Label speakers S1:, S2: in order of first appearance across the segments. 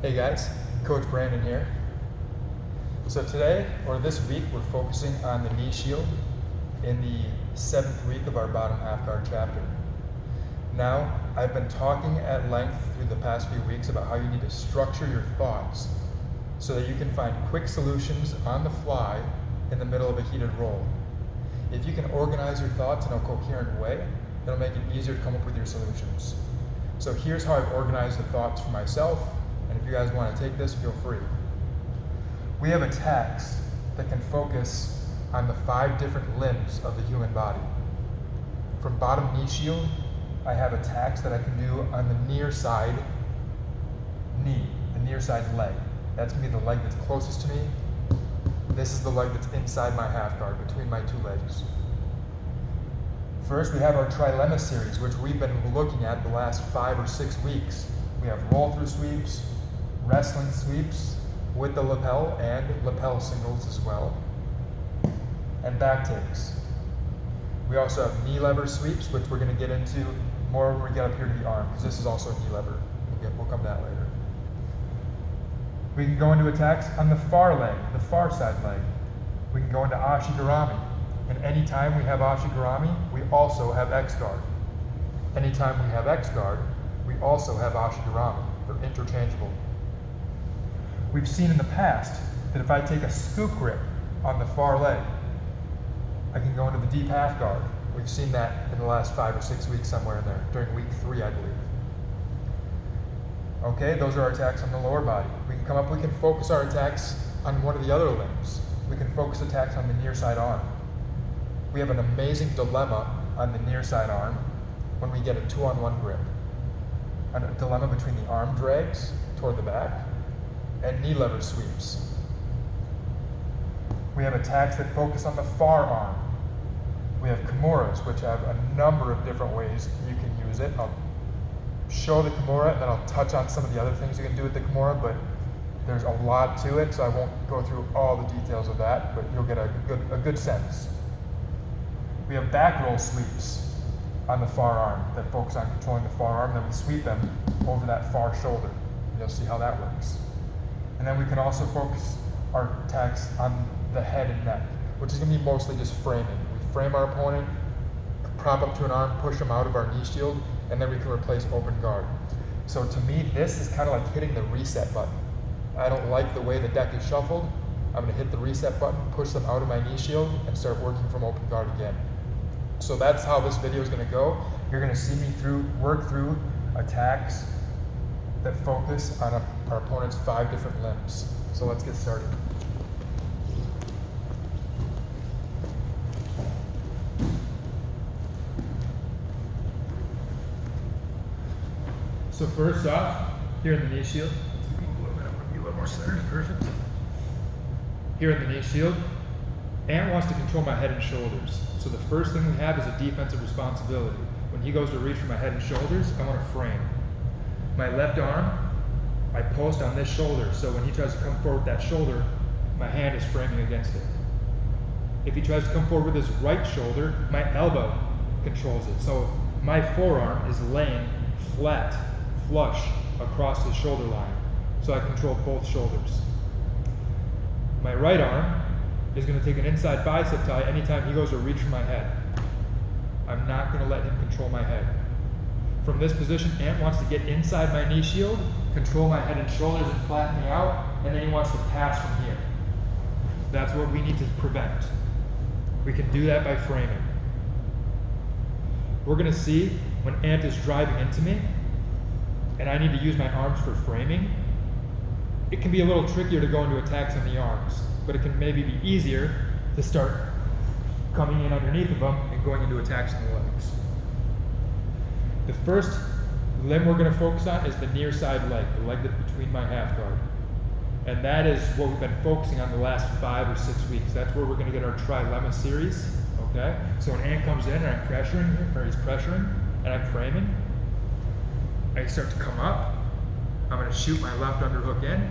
S1: Hey guys, Coach Brandon here. So today, or this week, we're focusing on the knee shield in the 7th week of our bottom half guard chapter. Now, I've been talking at length through the past few weeks about how you need to structure your thoughts so that you can find quick solutions on the fly in the middle of a heated roll. If you can organize your thoughts in a coherent way, it'll make it easier to come up with your solutions. So here's how I've organized the thoughts for myself, and if you guys want to take this, feel free. We have attacks that can focus on the 5 different limbs of the human body. From bottom knee shield, I have attacks that I can do on the near side knee, the near side leg. That's going to be the leg that's closest to me. This is the leg that's inside my half guard, between my 2 legs. First, we have our trilemma series, which we've been looking at the last 5 or 6 weeks. We have roll-through sweeps, wrestling sweeps with the lapel and lapel singles as well, and back takes. We also have knee lever sweeps, which we're going to get into more when we get up here to the arm, because this is also a knee lever. We'll come to that later. We can go into attacks on the far leg, the far side leg. We can go into ashigarami. And anytime we have ashigarami, we also have X guard. Anytime we have X guard, we also have ashigarami. They're interchangeable. We've seen in the past that if I take a scoop grip on the far leg, I can go into the deep half guard. We've seen that in the last 5 or 6 weeks somewhere in there, during week 3, I believe. Okay, those are our attacks on the lower body. We can focus our attacks on one of the other limbs. We can focus attacks on the near side arm. We have an amazing dilemma on the near side arm when we get a 2-on-1 grip. A dilemma between the arm drags toward the back and knee lever sweeps. We have attacks that focus on the far arm. We have Kimuras, which have a number of different ways you can use it. I'll show the Kimura, and then I'll touch on some of the other things you can do with the Kimura, but there's a lot to it, so I won't go through all the details of that, but you'll get a good sense. We have back roll sweeps on the far arm that focus on controlling the far arm, then we sweep them over that far shoulder. You'll see how that works. And then we can also focus our attacks on the head and neck, which is going to be mostly just framing. We frame our opponent, prop up to an arm, push them out of our knee shield, and then we can replace open guard. So to me, this is kind of like hitting the reset button. I don't like the way the deck is shuffled. I'm going to hit the reset button, push them out of my knee shield, and start working from open guard again. So that's how this video is going to go. You're going to see me work through attacks that focus on our opponent's 5 different limbs. So let's get started. So first off, here in the knee shield, I'm going to be a little more centered, perfect. Here in the knee shield, Ant wants to control my head and shoulders. So the first thing we have is a defensive responsibility. When he goes to reach for my head and shoulders, I want to frame. My left arm, I post on this shoulder, so when he tries to come forward with that shoulder, my hand is framing against it. If he tries to come forward with his right shoulder, my elbow controls it. So my forearm is laying flat, flush across his shoulder line, so I control both shoulders. My right arm is going to take an inside bicep tie anytime he goes to reach for my head. I'm not going to let him control my head. From this position, Ant wants to get inside my knee shield, control my head and shoulders and flatten me out, and then he wants to pass from here. That's what we need to prevent. We can do that by framing. We're going to see when Ant is driving into me, and I need to use my arms for framing. It can be a little trickier to go into attacks on the arms, but it can maybe be easier to start coming in underneath of them and going into attacks on the legs. The first limb we're going to focus on is the near side leg, the leg that's between my half guard. And that is what we've been focusing on the last 5 or 6 weeks. That's where we're going to get our trilemma series, okay? So when Ant comes in and I'm pressuring him, or he's pressuring, and I'm framing, I start to come up, I'm going to shoot my left underhook in,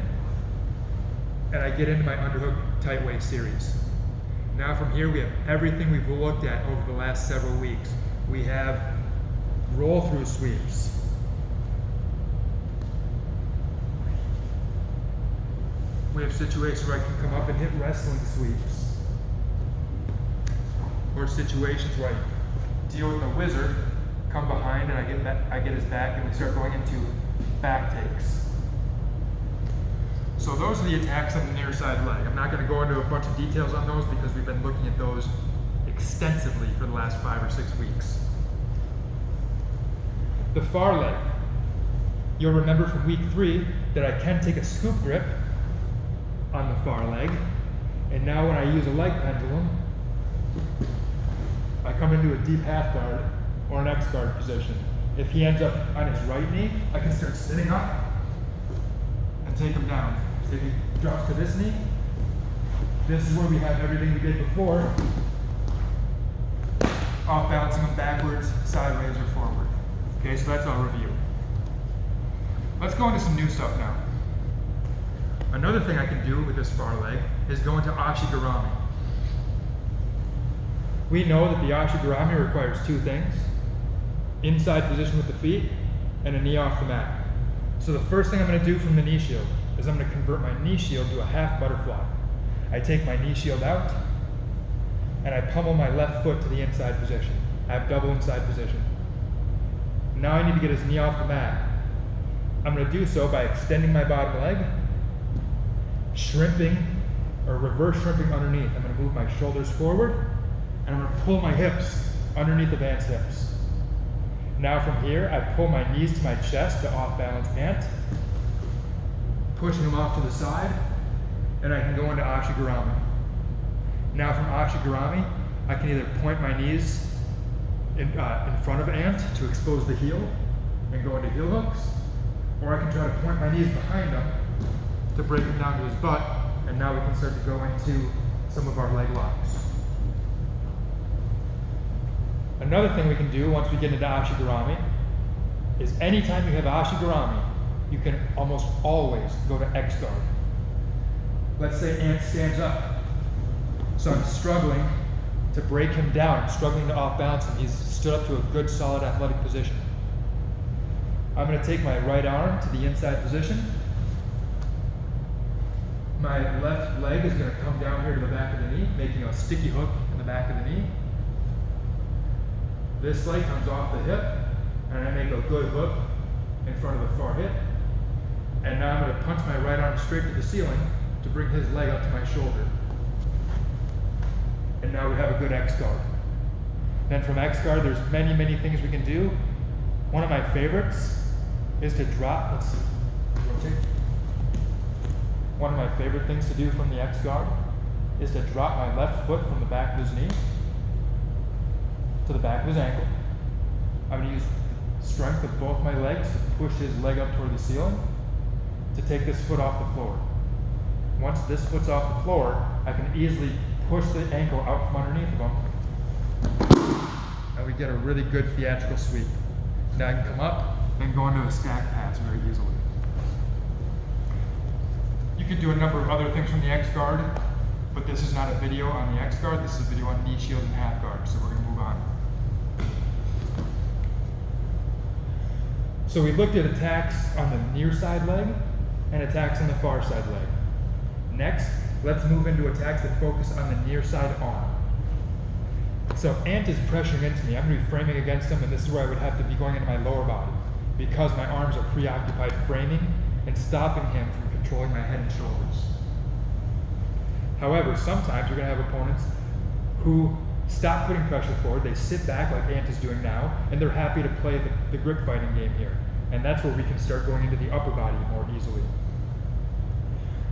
S1: and I get into my underhook tight weight series. Now from here we have everything we've looked at over the last several weeks. We have roll through sweeps, We have situations where I can come up and hit wrestling sweeps. Or situations where I deal with the wizard, come behind and I get his back and we start going into back takes. So those are the attacks on the near side leg. I'm not going to go into a bunch of details on those because we've been looking at those extensively for the last 5 or 6 weeks. The far leg. You'll remember from week 3 that I can take a scoop grip on the far leg, and now when I use a leg pendulum, I come into a deep half guard or an X guard position. If he ends up on his right knee, I can start sitting up and take him down. If he drops to this knee, this is where we have everything we did before, off balancing him backwards, sideways, or forward. Okay, so that's our review. Let's go into some new stuff now. Another thing I can do with this far leg is go into ashigarami. We know that the ashigarami requires 2 things: inside position with the feet and a knee off the mat. So the first thing I'm going to do from the knee shield is I'm going to convert my knee shield to a half butterfly. I take my knee shield out and I pummel my left foot to the inside position. I have double inside position. Now I need to get his knee off the mat. I'm going to do so by extending my bottom leg, shrimping or reverse shrimping underneath. I'm going to move my shoulders forward and I'm going to pull my hips underneath of Ant's hips. Now from here, I pull my knees to my chest to off-balance Ant, pushing him off to the side, and I can go into ashigarami. Now from ashigarami, I can either point my knees in front of Ant to expose the heel and go into heel hooks, or I can try to point my knees behind him to break him down to his butt, and now we can start to go into some of our leg locks. Another thing we can do once we get into ashigarami is anytime you have ashigarami, you can almost always go to X guard. Let's say Ant stands up. So I'm struggling to break him down. I'm struggling to off balance him. He's stood up to a good solid athletic position. I'm going to take my right arm to the inside position. My left leg is going to come down here to the back of the knee, making a sticky hook in the back of the knee. This leg comes off the hip, and I make a good hook in front of the far hip. And now I'm going to punch my right arm straight to the ceiling to bring his leg up to my shoulder. And now we have a good X guard. Then from X guard, there's many, many things we can do. One of my favorites is to drop, let's see, rotate. One of my favorite things to do from the X guard is to drop my left foot from the back of his knee to the back of his ankle. I'm going to use the strength of both my legs to push his leg up toward the ceiling to take this foot off the floor. Once this foot's off the floor, I can easily push the ankle out from underneath of him, and we get a really good theatrical sweep. Now I can come up and go into a stack pass very easily. You could do a number of other things from the X guard, but this is not a video on the X guard. This is a video on knee shield and half guard, so we're going to move on. So we looked at attacks on the near side leg and attacks on the far side leg. Next, let's move into attacks that focus on the near side arm. So Ant is pressuring into me. I'm going to be framing against him, and this is where I would have to be going into my lower body because my arms are preoccupied framing and stopping him from controlling my head and shoulders. However, sometimes you're going to have opponents who stop putting pressure forward, they sit back like Ant is doing now, and they're happy to play the grip fighting game here. And that's where we can start going into the upper body more easily.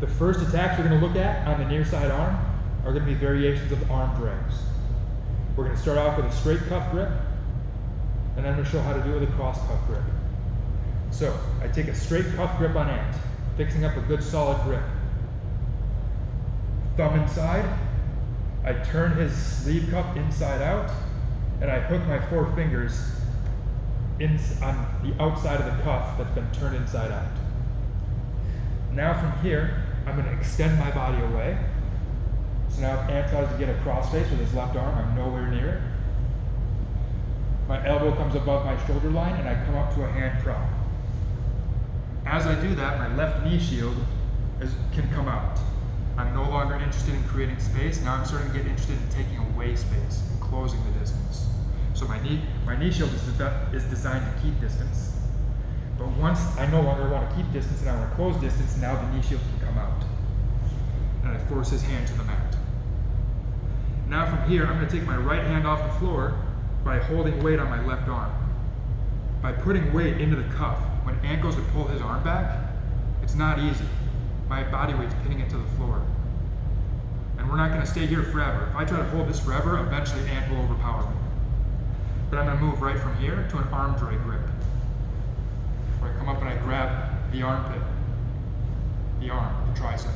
S1: The first attacks we're going to look at on the near side arm are going to be variations of arm drags. We're going to start off with a straight cuff grip, and I'm going to show how to do it with a cross cuff grip. So I take a straight cuff grip on Ant, fixing up a good solid grip. Thumb inside, I turn his sleeve cuff inside out, and I hook my 4 fingers on the outside of the cuff that's been turned inside out. Now from here, I'm going to extend my body away. So now if Ant tries to get a crossface with his left arm, I'm nowhere near it. My elbow comes above my shoulder line, and I come up to a hand prop. As I do that, my left knee shield can come out. I'm no longer interested in creating space. Now I'm starting to get interested in taking away space and closing the distance. So my knee shield is designed to keep distance. But once I no longer want to keep distance and I want to close distance, now the knee shield can come out. And I force his hand to the mat. Now from here, I'm going to take my right hand off the floor by holding weight on my left arm. By putting weight into the cuff, when Ant goes to pull his arm back, it's not easy. My body weight's pinning it to the floor. And we're not going to stay here forever. If I try to hold this forever, eventually Ant will overpower me. But I'm going to move right from here to an arm drag grip. Where I come up and I grab the armpit, the arm, the tricep.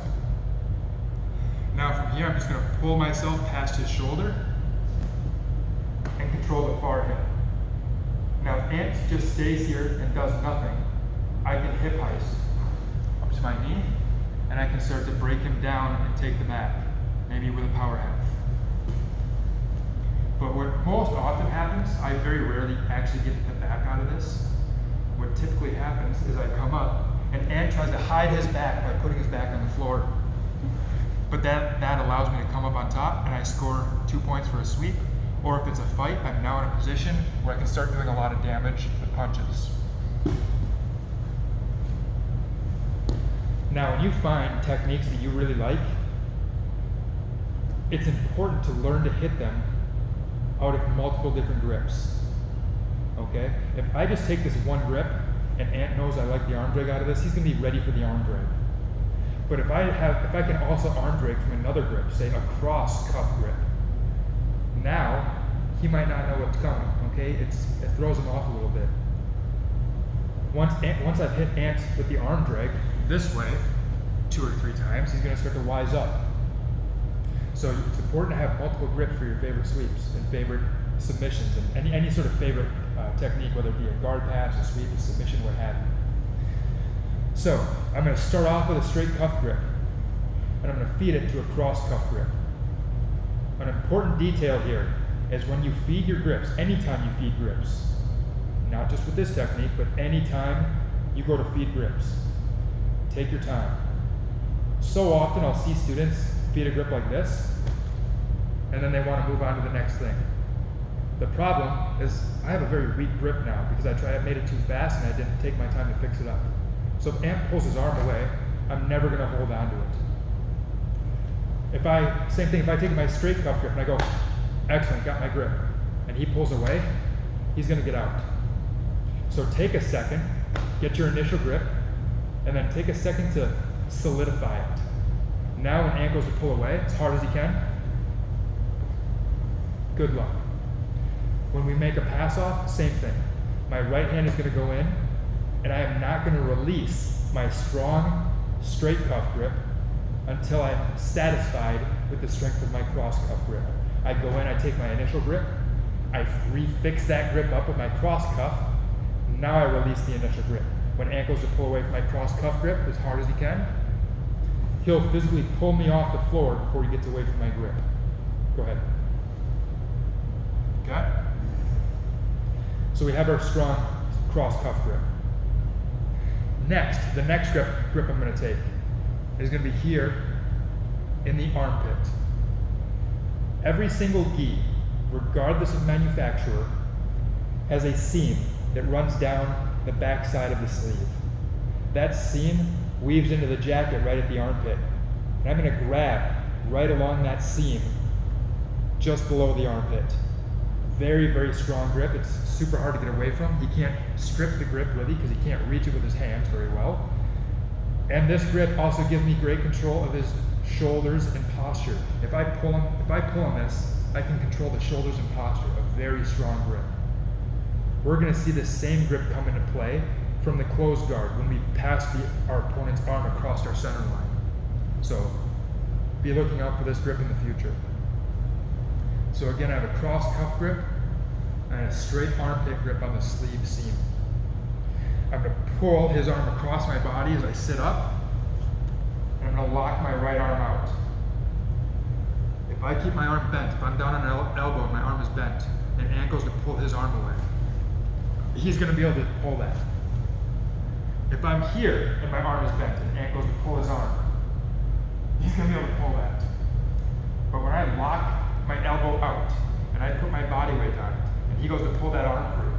S1: Now from here, I'm just going to pull myself past his shoulder and control the far hip. Now if Ant just stays here and does nothing, I can hip heist up to my knee, and I can start to break him down and take the back, maybe with a power half. But what most often happens, I very rarely actually get the back out of this. What typically happens is I come up, and Ant tries to hide his back by putting his back on the floor. But that allows me to come up on top, and I score 2 points for a sweep. Or if it's a fight, I'm now in a position where I can start doing a lot of damage with punches. Now, when you find techniques that you really like, it's important to learn to hit them out of multiple different grips. Okay? If I just take this one grip, and Ant knows I like the arm drag out of this, he's going to be ready for the arm drag. But if I can also arm drag from another grip, say a cross cuff grip, now he might not know what's coming. Okay? It throws him off a little bit. Once I've hit Ant with the arm drag this way 2 or 3 times, he's going to start to wise up. So it's important to have multiple grips for your favorite sweeps and favorite submissions and any sort of favorite technique, whether it be a guard pass, a sweep, a submission, what have you. So I'm going to start off with a straight cuff grip, and I'm going to feed it to a cross cuff grip. An important detail here is when you feed your grips, anytime you feed grips, not just with this technique, but anytime you go to feed grips, take your time. So often I'll see students feed a grip like this, and then they want to move on to the next thing. The problem is I have a very weak grip now because I made it too fast and I didn't take my time to fix it up. So if Ant pulls his arm away, I'm never going to hold on to it. Same thing, if I take my straight cuff grip and I go, excellent, got my grip, and he pulls away, he's going to get out. So take a second, get your initial grip, and then take a second to solidify it. Now when Ant goes to pull away, as hard as he can, good luck. When we make a pass off, same thing. My right hand is going to go in, and I am not going to release my strong, straight cuff grip until I'm satisfied with the strength of my cross cuff grip. I go in, I take my initial grip, I refix that grip up with my cross cuff, now I release the initial grip. When Ant goes to pull away from my cross cuff grip as hard as he can, he'll physically pull me off the floor before he gets away from my grip. Go ahead. Okay? So we have our strong cross cuff grip. Next, the next grip I'm going to take is going to be here in the armpit. Every single gi, regardless of manufacturer, has a seam that runs down the back side of the sleeve. That seam weaves into the jacket right at the armpit. And I'm going to grab right along that seam just below the armpit. Very, very strong grip. It's super hard to get away from. He can't strip the grip really because he can't reach it with his hands very well. And this grip also gives me great control of his shoulders and posture. If I pull on this, I can control the shoulders and posture. A very strong grip. We're going to see the same grip come into play from the closed guard when we pass our opponent's arm across our center line. So be looking out for this grip in the future. So again, I have a cross cuff grip and a straight armpit grip on the sleeve seam. I'm going to pull his arm across my body as I sit up, and I'm going to lock my right arm out. If I keep my arm bent, if I'm down on an elbow and my arm is bent, and Ant goes to pull his arm away, he's going to be able to pull that. If I'm here and my arm is bent and Ant goes to pull his arm, he's gonna be able to pull that. But when I lock my elbow out and I put my body weight on it, and he goes to pull that arm free,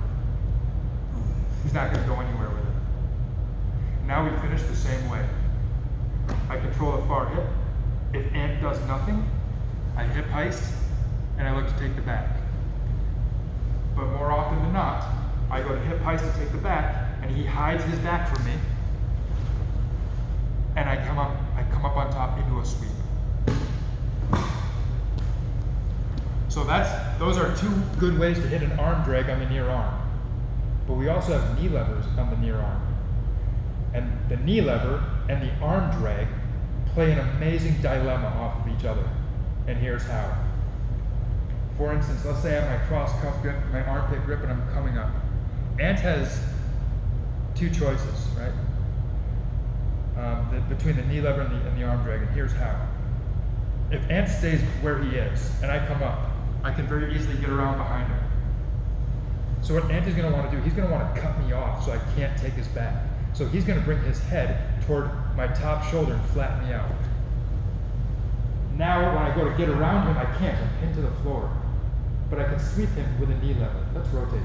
S1: he's not gonna go anywhere with it. Now we finish the same way. I control the far hip. If Ant does nothing, I hip heist and I look to take the back. But more often than not, I go to hip heist to take the back, and he hides his back from me, and I come up on top into a sweep. So those are two good ways to hit an arm drag on the near arm. But we also have knee levers on the near arm. And the knee lever and the arm drag play an amazing dilemma off of each other. And here's how. For instance, let's say I have my cross cuff grip, my armpit grip, and I'm coming up. Ant has two choices, right? Between the knee lever and the arm drag, and here's how. If Ant stays where he is, and I come up, I can very easily get around behind him. So what Ant is going to want to do, he's going to want to cut me off so I can't take his back. So he's going to bring his head toward my top shoulder and flatten me out. Now when I go to get around him, I can't. I'm pinned to the floor. But I can sweep him with a knee lever. Let's rotate.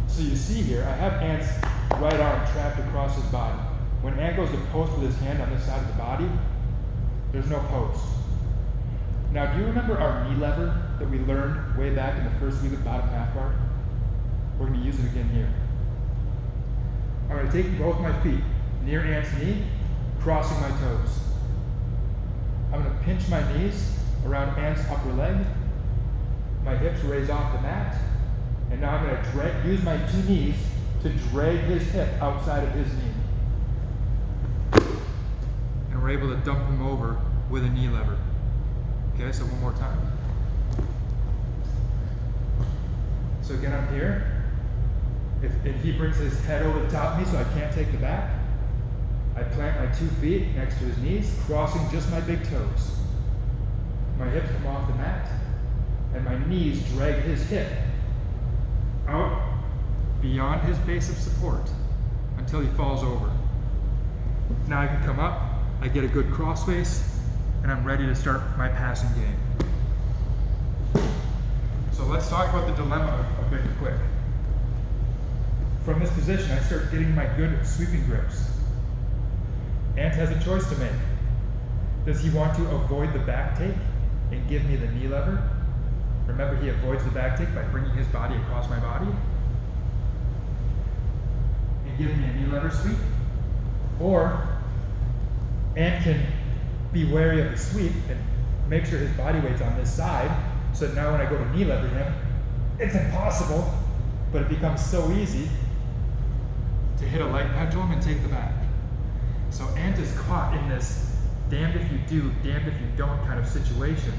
S1: So you see here, I have Ant's right arm trapped across his body. When Ant goes to post with his hand on this side of the body, there's no post. Now, do you remember our knee lever that we learned way back in the first week of bottom half guard? We're going to use it again here. I'm going to take both my feet near Ant's knee, crossing my toes. I'm going to pinch my knees around Ant's upper leg. My hips raise off the mat. And now I'm going to use my two knees to drag his hip outside of his knee. And we're able to dump him over with a knee lever. Okay, so one more time. So again, I'm here. If he brings his head over the top of me so I can't take the back, I plant my 2 feet next to his knees, crossing just my big toes. My hips come off the mat, and my knees drag his hip out beyond his base of support until he falls over. Now I can come up, I get a good cross face, and I'm ready to start my passing game. So let's talk about the dilemma a bit quick. From this position, I start getting my good sweeping grips. Ant has a choice to make. Does he want to avoid the back take and give me the knee lever? Remember, he avoids the back take by bringing his body across my body and giving me a knee lever sweep. Or Ant can be wary of the sweep and make sure his body weight's on this side, so that now when I go to knee lever him, it's impossible, but it becomes so easy to hit a leg pendulum and take the back. So Ant is caught in this damned if you do, damned if you don't kind of situation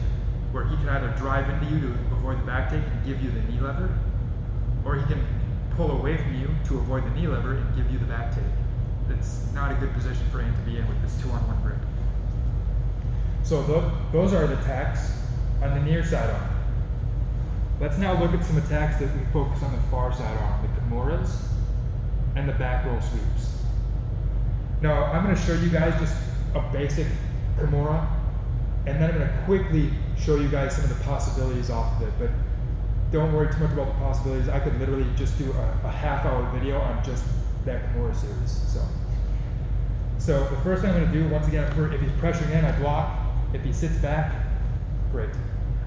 S1: where he can either drive into you to avoid the back take and give you the knee lever, or he can pull away from you to avoid the knee lever and give you the back take. It's not a good position for Ant to be in with this 2-on-1 grip. So those are the attacks on the near side arm. Let's now look at some attacks that we focus on the far side arm, the Kimuras and the back roll sweeps. Now, I'm going to show you guys just a basic Kimura, and then I'm going to quickly show you guys some of the possibilities off of it. But don't worry too much about the possibilities. I could literally just do a half-hour video on just that Kimura series. So the first thing I'm going to do, once again, if he's pressuring in, I block. If he sits back, great.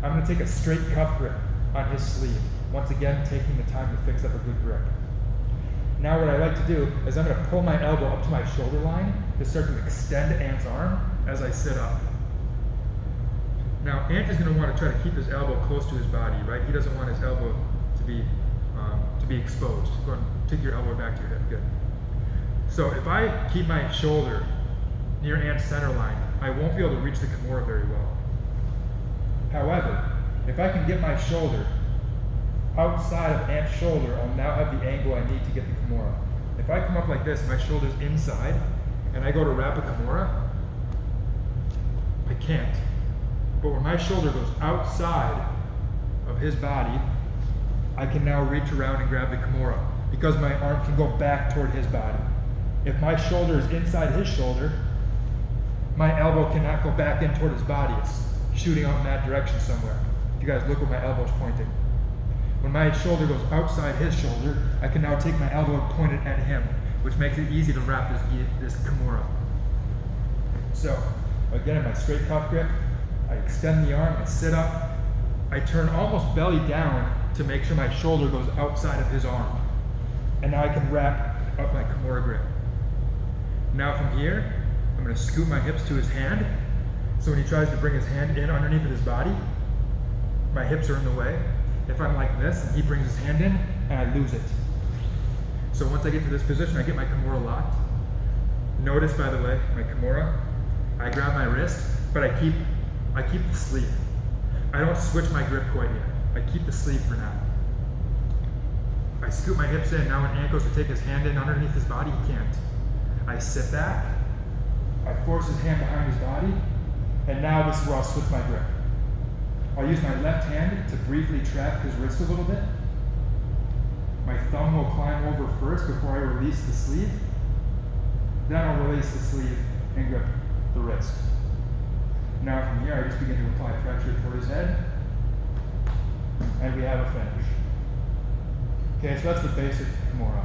S1: I'm going to take a straight cuff grip on his sleeve. Once again, taking the time to fix up a good grip. Now what I like to do is I'm going to pull my elbow up to my shoulder line to start to extend Ant's arm as I sit up. Now Ant is going to want to try to keep his elbow close to his body, right? He doesn't want his elbow to be exposed. Go ahead and take your elbow back to your hip. Good. So if I keep my shoulder near Ant's center line, I won't be able to reach the Kimura very well. However, if I can get my shoulder outside of Ant's shoulder, I'll now have the angle I need to get the Kimura. If I come up like this, my shoulder's inside, and I go to wrap a Kimura, I can't. But when my shoulder goes outside of his body, I can now reach around and grab the Kimura. because my arm can go back toward his body. If my shoulder is inside his shoulder, my elbow cannot go back in toward his body. It's shooting out in that direction somewhere. If you guys look where my elbow is pointing. When my shoulder goes outside his shoulder, I can now take my elbow and point it at him, which makes it easy to wrap this Kimura. So, again, in my straight cuff grip, I extend the arm, I sit up, I turn almost belly down to make sure my shoulder goes outside of his arm. And now I can wrap up my Kimura grip. Now from here, I'm going to scoot my hips to his hand. So when he tries to bring his hand in underneath of his body, my hips are in the way. If I'm like this and he brings his hand in, and I lose it. So once I get to this position, I get my Kimura locked. Notice, by the way, my Kimura, I grab my wrist, but I keep the sleeve. I don't switch my grip quite yet. I keep the sleeve for now. I scoop my hips in. Now when Ant goes to take his hand in underneath his body, he can't. I sit back, I force his hand behind his body, and now this is where I'll switch my grip. I'll use my left hand to briefly trap his wrist a little bit. My thumb will climb over first before I release the sleeve. Then I'll release the sleeve and grip the wrist. Now from here, I just begin to apply pressure toward his head, and we have a finish. Okay, so that's the basic Kimura.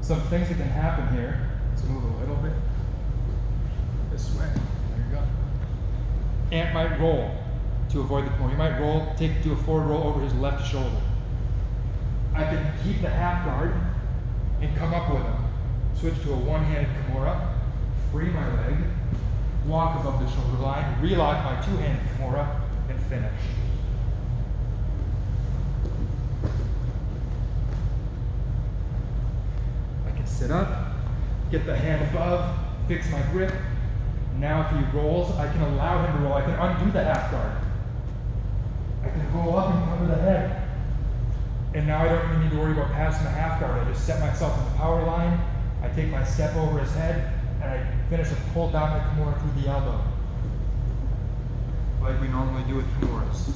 S1: Some things that can happen here. Let's move a little bit this way. There you go. Ant might roll to avoid the Kimura. He might roll, do a forward roll over his left shoulder. I can keep the half guard and come up with him. Switch to a one-handed Kimura, free my leg, walk above the shoulder line, relock my two-handed Kimura, and finish. I can sit up, get the hand above, fix my grip. Now if he rolls, I can allow him to roll. I can undo the half guard. I can go up and cover the head. And now I don't even need to worry about passing the half guard. I just set myself in the power line, I take my step over his head, and I finish a pull down the Kimura through the elbow. Like we normally do with Kimuras.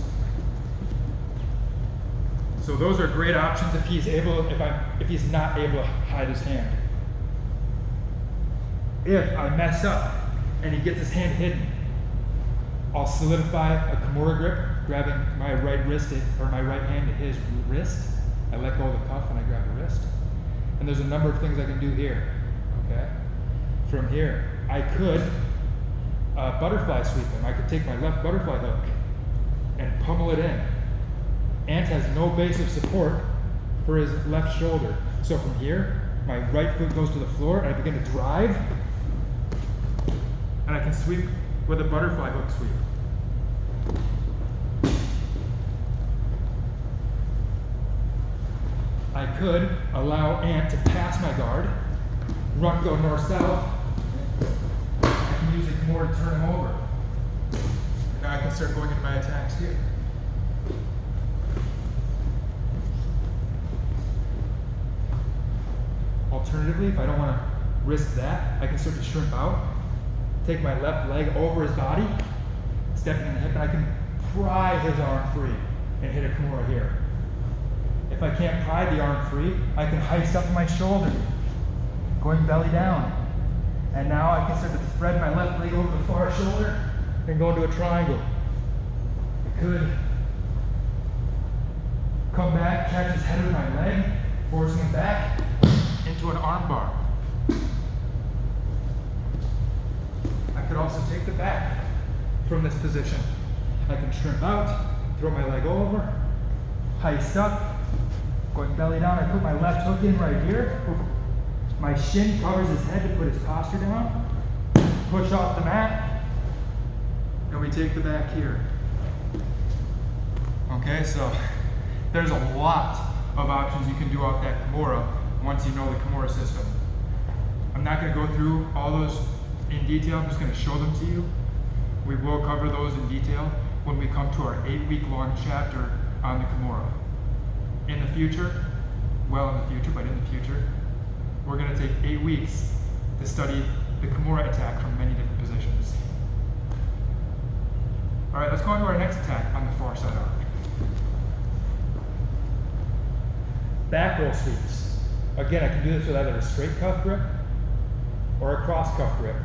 S1: So those are great options if he's not able to hide his hand. If I mess up and he gets his hand hidden, I'll solidify a Kimura grip, grabbing my right wrist or my right hand to his wrist. I let go of the cuff and I grab the wrist. And there's a number of things I can do here. Okay. From here, I could butterfly sweep him. I could take my left butterfly hook and pummel it in. Ant has no base of support for his left shoulder. So from here, my right foot goes to the floor and I begin to drive. And I can sweep with a butterfly hook sweep. I could allow Ant to pass my guard, run, go north-south. I can use the Kimura to turn him over. And now I can start going into my attacks here. Alternatively, if I don't want to risk that, I can start to shrimp out, take my left leg over his body, stepping in the hip, and I can pry his arm free and hit a Kimura here. If I can't pry the arm free, I can heist up my shoulder, going belly down. And now I can start to thread my left leg over the far shoulder and go into a triangle. I could come back, catch his head with my leg, forcing him back into an arm bar. I could also take the back from this position. I can shrimp out, throw my leg over, heist up, going belly down. I put my left hook in right here. My shin covers his head to put his posture down. Push off the mat, and we take the back here. Okay, so there's a lot of options you can do off that Kimura once you know the Kimura system. I'm not going to go through all those in detail. I'm just going to show them to you. We will cover those in detail when we come to our 8-week-long chapter on the Kimura. In the future, well in the future, but in the future, we're going to take 8 weeks to study the Kimura attack from many different positions. All right, let's go on to our next attack on the far side arm. Back roll sweeps. again, I can do this with either a straight cuff grip or a cross cuff grip.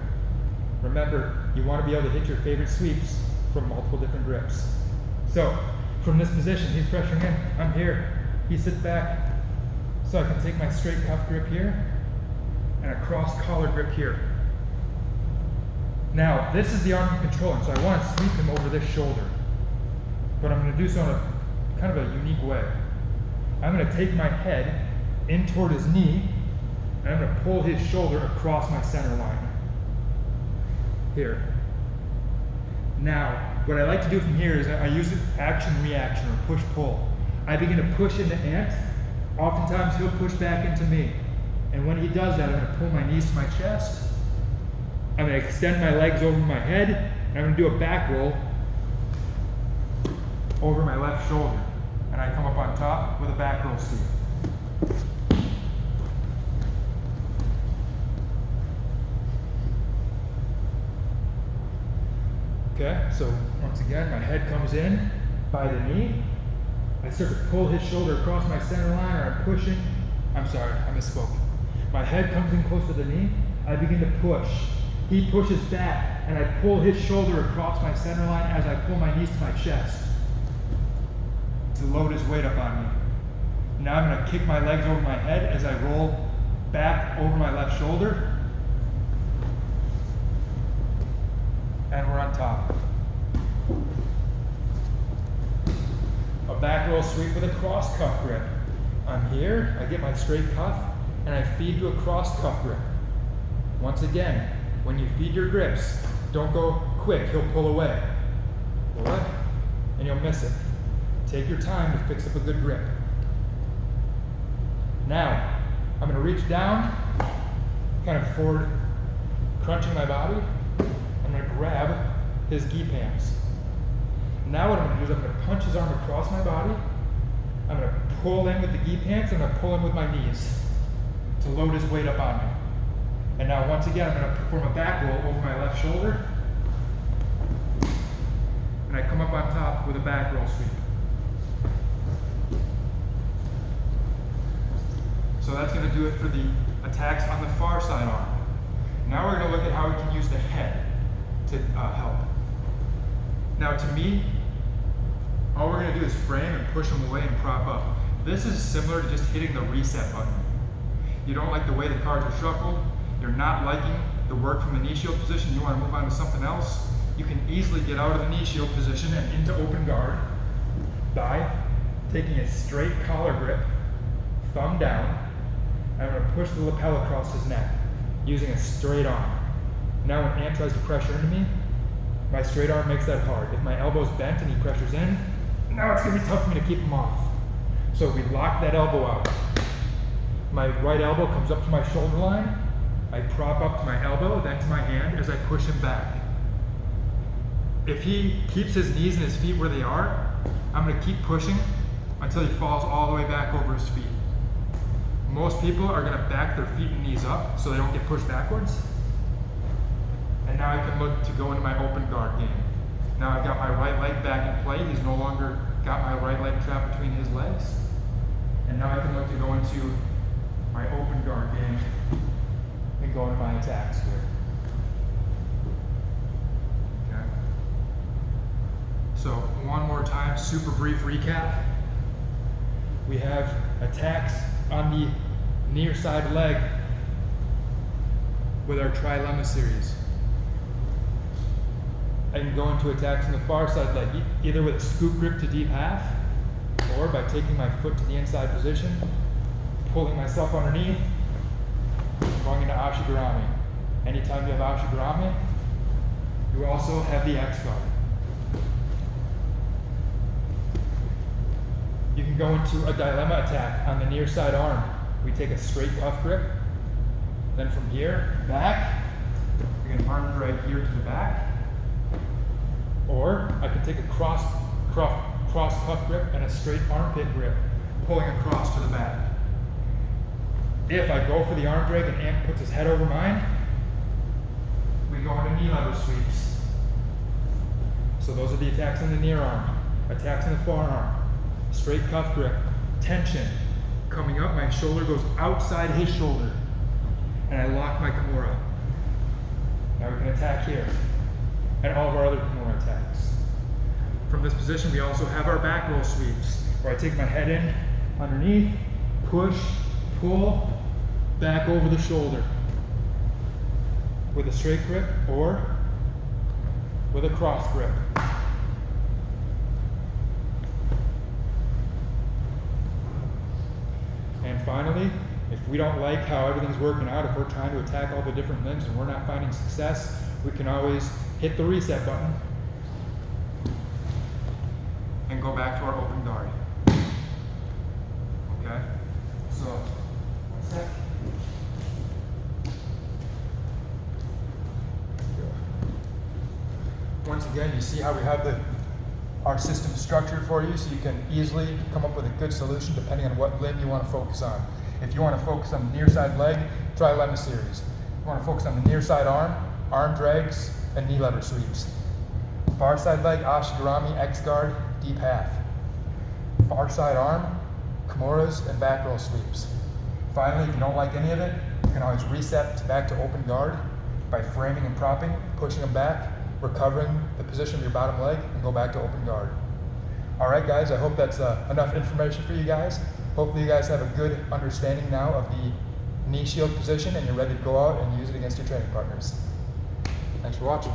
S1: Remember, you want to be able to hit your favorite sweeps from multiple different grips. So, from this position, he's pressuring in, I'm here, he sits back, so I can take my straight cuff grip here and a cross collar grip here. Now, this is the arm I'm controlling, so I want to sweep him over this shoulder. But I'm going to do so in a kind of a unique way. I'm going to take my head in toward his knee, and I'm going to pull his shoulder across my center line. Here. Now, what I like to do from here is I use action-reaction or push-pull. I begin to push into Ant. Oftentimes he'll push back into me. And when he does that, I'm going to pull my knees to my chest. I'm going to extend my legs over my head, and I'm going to do a back roll over my left shoulder. And I come up on top with a back roll sweep. Okay, so once again, my head comes in by the knee. I start to pull his shoulder across my center line, or I'm pushing. I'm sorry, I misspoke. My head comes in close to the knee. I begin to push. He pushes back, and I pull his shoulder across my center line as I pull my knees to my chest to load his weight up on me. Now I'm going to kick my legs over my head as I roll back over my left shoulder. And we're on top. A back roll sweep with a cross cuff grip. I'm here, I get my straight cuff, and I feed to a cross cuff grip. Once again, when you feed your grips, don't go quick, he'll pull away. Pull it, and you'll miss it. Take your time to fix up a good grip. Now, I'm going to reach down, kind of forward, crunching my body. I'm going to grab his gi pants. Now what I'm going to do is I'm going to punch his arm across my body. I'm going to pull in with the gi pants, and I'm going to pull in with my knees to load his weight up on me. And now once again, I'm going to perform a back roll over my left shoulder. And I come up on top with a back roll sweep. So that's going to do it for the attacks on the far side arm. Now we're going to look at how we can use the head to help. Now to me, all we're going to do is frame and push them away and prop up. This is similar to just hitting the reset button. You don't like the way the cards are shuffled, you're not liking the work from the knee shield position, you want to move on to something else, you can easily get out of the knee shield position and into open guard by taking a straight collar grip, thumb down. I'm going to push the lapel across his neck using a straight arm. Now when Ant tries to pressure into me, my straight arm makes that hard. If my elbow's bent and he pressures in, now it's going to be tough for me to keep him off. So we lock that elbow out. My right elbow comes up to my shoulder line. I prop up to my elbow, then to my hand as I push him back. If he keeps his knees and his feet where they are, I'm going to keep pushing until he falls all the way back over his feet. Most people are going to back their feet and knees up so they don't get pushed backwards. And now I can look to go into my open guard game. Now I've got my right leg back in play. He's no longer got my right leg trapped between his legs. And now I can look to go into my open guard game and go into my attacks here. Okay. So one more time, super brief recap. We have attacks on the near side leg with our trilemma series. I can go into attacks on the far side leg, either with a scoop grip to deep half, or by taking my foot to the inside position, pulling myself underneath, going into Ashigarami. Anytime you have Ashigarami, you also have the X guard. You can go into a dilemma attack on the near side arm. We take a straight cuff grip, then from here, back, we can arm drag here to the back, or I can take a cross cuff grip and a straight armpit grip, pulling across to the back. If I go for the arm drag and Ant puts his head over mine, we go into knee lever sweeps. So those are the attacks on the near arm, attacks on the forearm, straight cuff grip, tension, Coming up, my shoulder goes outside his shoulder, and I lock my Kimura. Now we can attack here, and all of our other Kimura attacks. From this position, we also have our back roll sweeps, where I take my head in, underneath, push, pull, back over the shoulder with a straight grip or with a cross grip. And finally, if we don't like how everything's working out, if we're trying to attack all the different limbs and we're not finding success, we can always hit the reset button and go back to our open guard. Okay? So, one sec. Once again, you see how we have our system structured for you, so you can easily come up with a good solution depending on what limb you want to focus on. If you want to focus on the near side leg, try lemma series. If you want to focus on the near side arm drags, and knee lever sweeps. Far side leg, ashigarami, X guard, deep half. Far side arm, Kimuras, and back roll sweeps. Finally, if you don't like any of it, you can always reset back to open guard by framing and propping, pushing them back, recovering the position of your bottom leg, and go back to open guard. All right, guys, I hope that's enough information for you guys. Hopefully you guys have a good understanding now of the knee shield position and you're ready to go out and use it against your training partners. Thanks for watching.